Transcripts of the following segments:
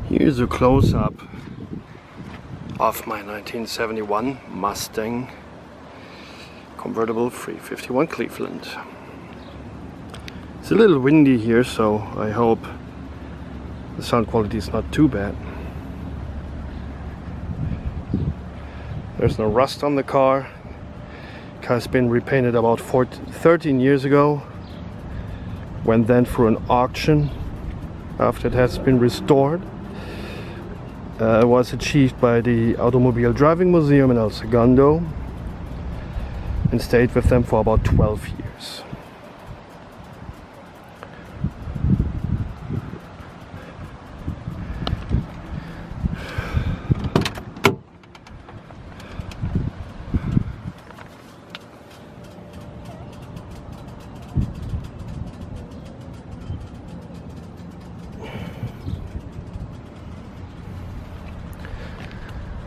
Here's a close-up of my 1971 Mustang convertible 351 Cleveland. It's a little windy here, so I hope the sound quality is not too bad. There's no rust on the car. The car's been repainted about 13 years ago. Went then through an auction after it has been restored. Was achieved by the Automobile Driving Museum in El Segundo and stayed with them for about 12 years.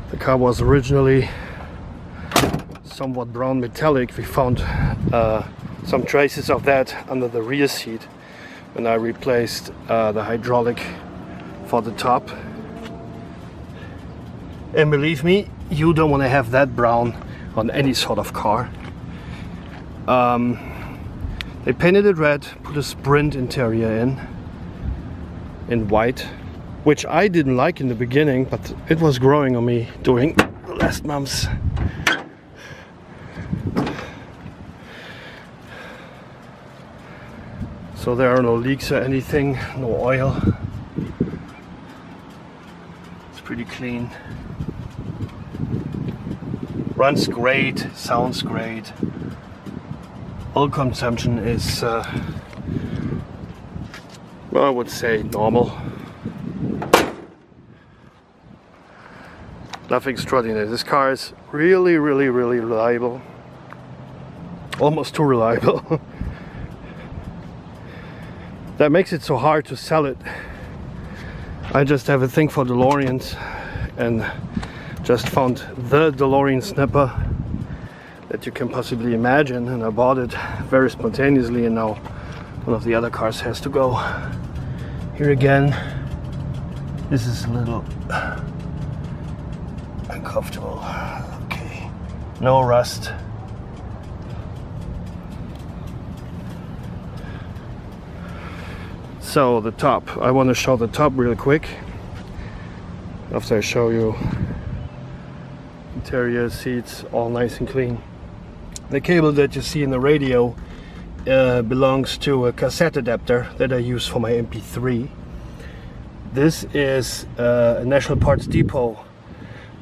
The car was originally somewhat brown metallic. We found some traces of that under the rear seat when I replaced the hydraulic for the top. And believe me, you don't want to have that brown on any sort of car. They painted it red, put a Sprint interior in white, which I didn't like in the beginning, but it was growing on me during the last months. So there are no leaks or anything, no oil. It's pretty clean. Runs great, sounds great. Oil consumption is, well, I would say normal. Nothing extraordinary. This car is really reliable. Almost too reliable. That makes it so hard to sell it. I just have a thing for DeLoreans and just found the DeLorean snapper that you can possibly imagine, and I bought it very spontaneously, and now one of the other cars has to go. Here again, this is a little uncomfortable. Okay, no rust. So the top, I want to show the top real quick after I show you interior, seats, all nice and clean. The cable that you see in the radio belongs to a cassette adapter that I use for my MP3. This is a National Parts Depot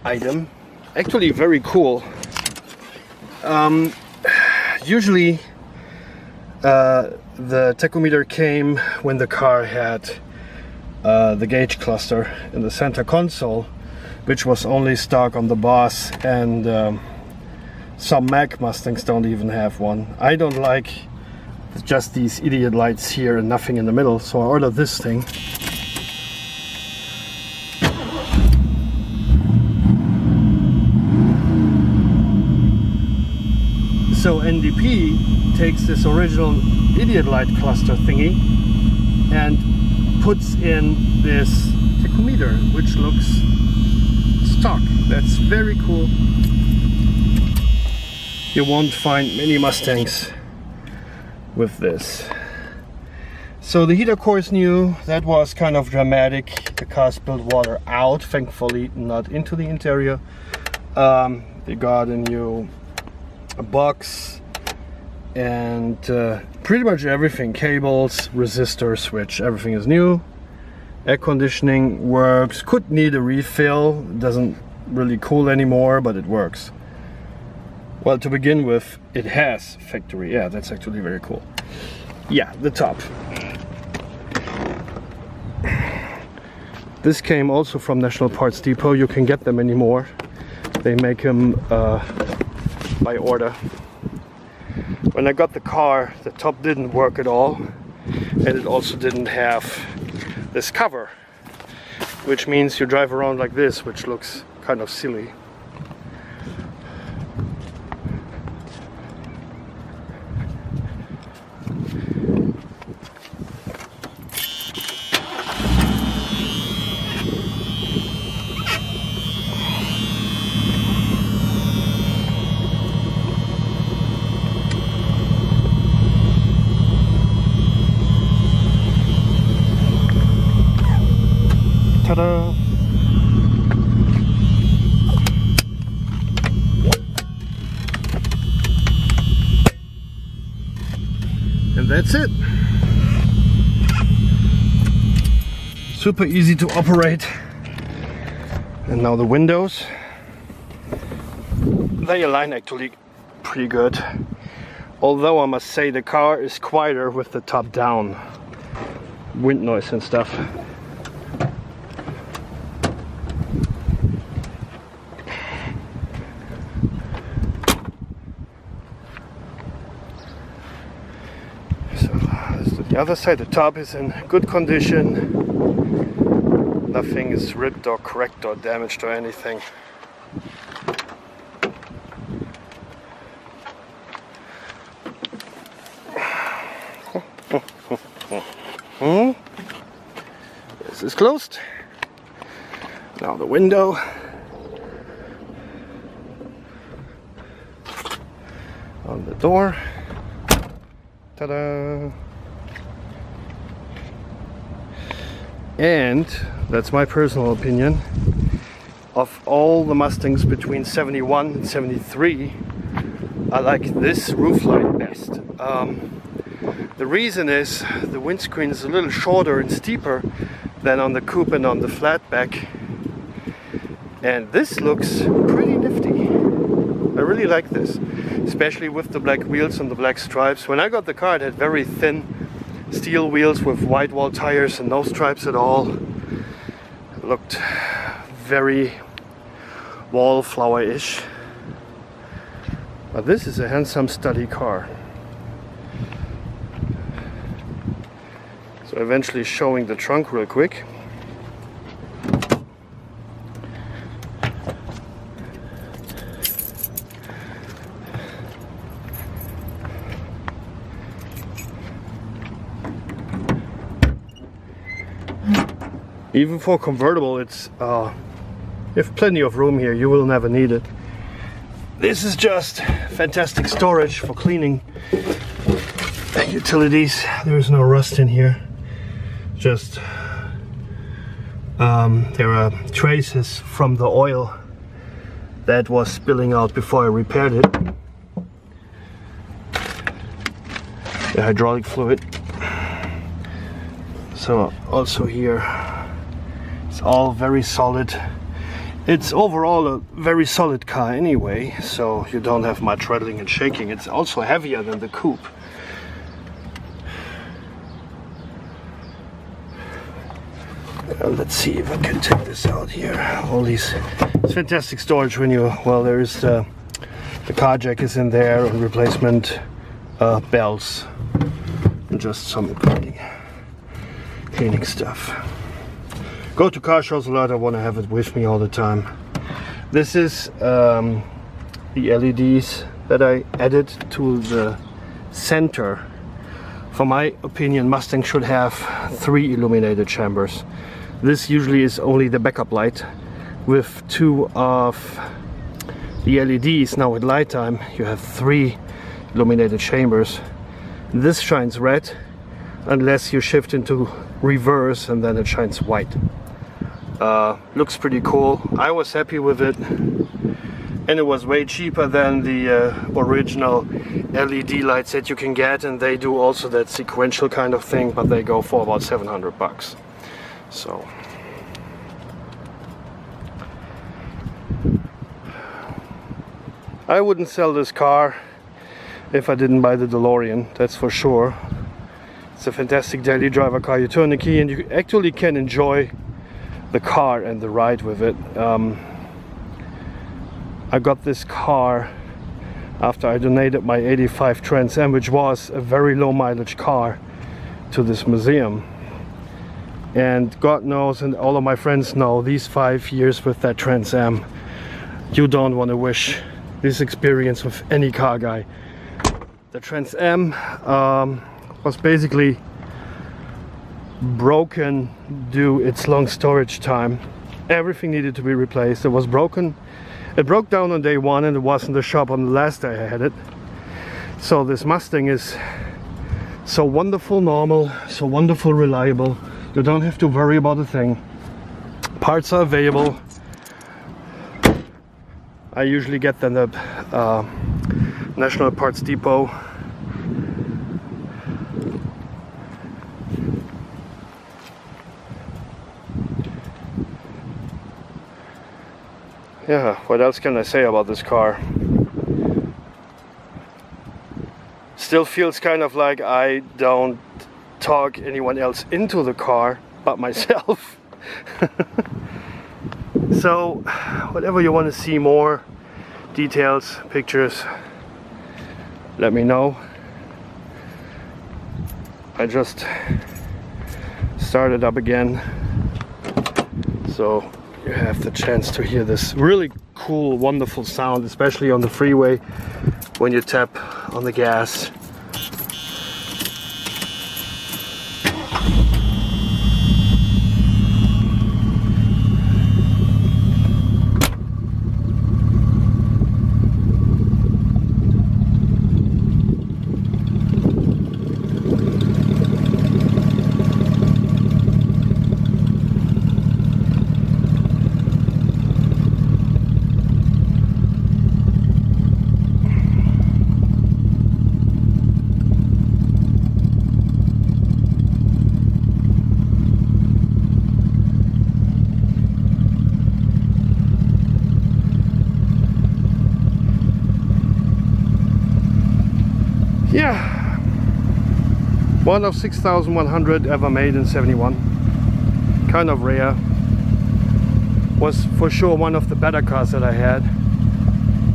item, actually very cool. Usually the tachometer came when the car had the gauge cluster in the center console, which was only stock on the Boss, and some Mac Mustangs don't even have one. I don't like just these idiot lights here and nothing in the middle, so I ordered this thing. So NDP takes this original idiot light cluster thingy and puts in this tachometer, which looks stock. That's very cool. You won't find many Mustangs with this. So the heater core is new. That was kind of dramatic. The car spilled water out, thankfully not into the interior. They got a new box and pretty much everything, cables, resistor, switch, everything is new. Air conditioning works, could need a refill, it doesn't really cool anymore, but it works. Well, to begin with, it has factory. Yeah, that's actually very cool. Yeah, the top. This came also from National Parts Depot. You can get them anymore. They make them by order. When I got the car, the top didn't work at all, and it also didn't have this cover, which means you drive around like this, which looks kind of silly. Ta-da! And that's it. Super easy to operate. And now the windows. They align actually pretty good. Although I must say the car is quieter with the top down. Wind noise and stuff. So this is the other side. The top is in good condition. Nothing is ripped or cracked or damaged or anything. This is closed. Now the window. On the door. Ta-da! And that's my personal opinion. Of all the Mustangs between 71 and 73, I like this roofline best. The reason is the windscreen is a little shorter and steeper than on the coupe and on the flatback, and this looks pretty nifty. I really like this, especially with the black wheels and the black stripes. When I got the car, it had very thin steel wheels with white wall tires and no stripes at all. It looked very wallflower-ish, but this is a handsome study car. So eventually showing the trunk real quick. Even for convertible, it's you have plenty of room here. You will never need it. This is just fantastic storage for cleaning utilities. There is no rust in here. Just there are traces from the oil that was spilling out before I repaired it. The hydraulic fluid. So also here, it's all very solid. It's overall a very solid car anyway, so you don't have much rattling and shaking. It's also heavier than the coupe. Let's see if I can take this out here. All these, it's fantastic storage when you, well, there is the car jack is in there, and replacement belts, and just some cleaning stuff. Go to car shows a lot. I want to have it with me all the time. This is the LEDs that I added to the center. For my opinion, Mustang should have 3 illuminated chambers. This usually is only the backup light. With 2 of the LEDs, now at light time, you have 3 illuminated chambers. This shines red unless you shift into reverse, and then it shines white. Looks pretty cool. I was happy with it, and it was way cheaper than the original LED lights that you can get, and they do also that sequential kind of thing, but they go for about 700 bucks. So I wouldn't sell this car if I didn't buy the DeLorean, that's for sure. It's a fantastic daily driver car. You turn the key and you actually can enjoy the car and the ride with it. I got this car after I donated my '85 Trans Am, which was a very low mileage car, to this museum. And God knows, and all of my friends know, these 5 years with that Trans Am, you don't want to wish this experience with any car guy. The Trans Am was basically broken due its long storage time. Everything needed to be replaced. It was broken. It broke down on day 1, and it was in the shop on the last day I had it. So this Mustang is so wonderful normal, so wonderful reliable. You don't have to worry about a thing. Parts are available. I usually get them at National Parts Depot. Yeah, what else can I say about this car? Still feels kind of like I don't talk anyone else into the car but myself. So whatever you want to see more details, pictures, let me know. I just started up again, so you have the chance to hear this really cool, wonderful sound, especially on the freeway when you tap on the gas. Yeah, one of 6,100 ever made in '71. Kind of rare. Was for sure one of the better cars that I had.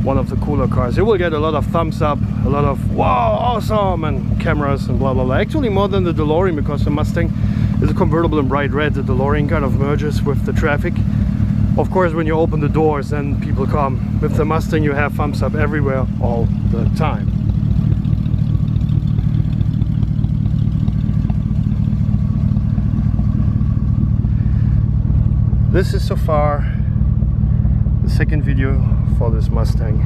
One of the cooler cars. You will get a lot of thumbs up, a lot of wow, awesome, and cameras and blah blah blah. Actually more than the DeLorean, because the Mustang is a convertible in bright red. The DeLorean kind of merges with the traffic. Of course, when you open the doors, then people come. With the Mustang, you have thumbs up everywhere all the time. This is so far the second video for this Mustang.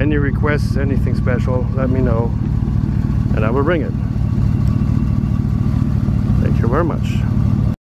Any requests, anything special, let me know and I will bring it. Thank you very much.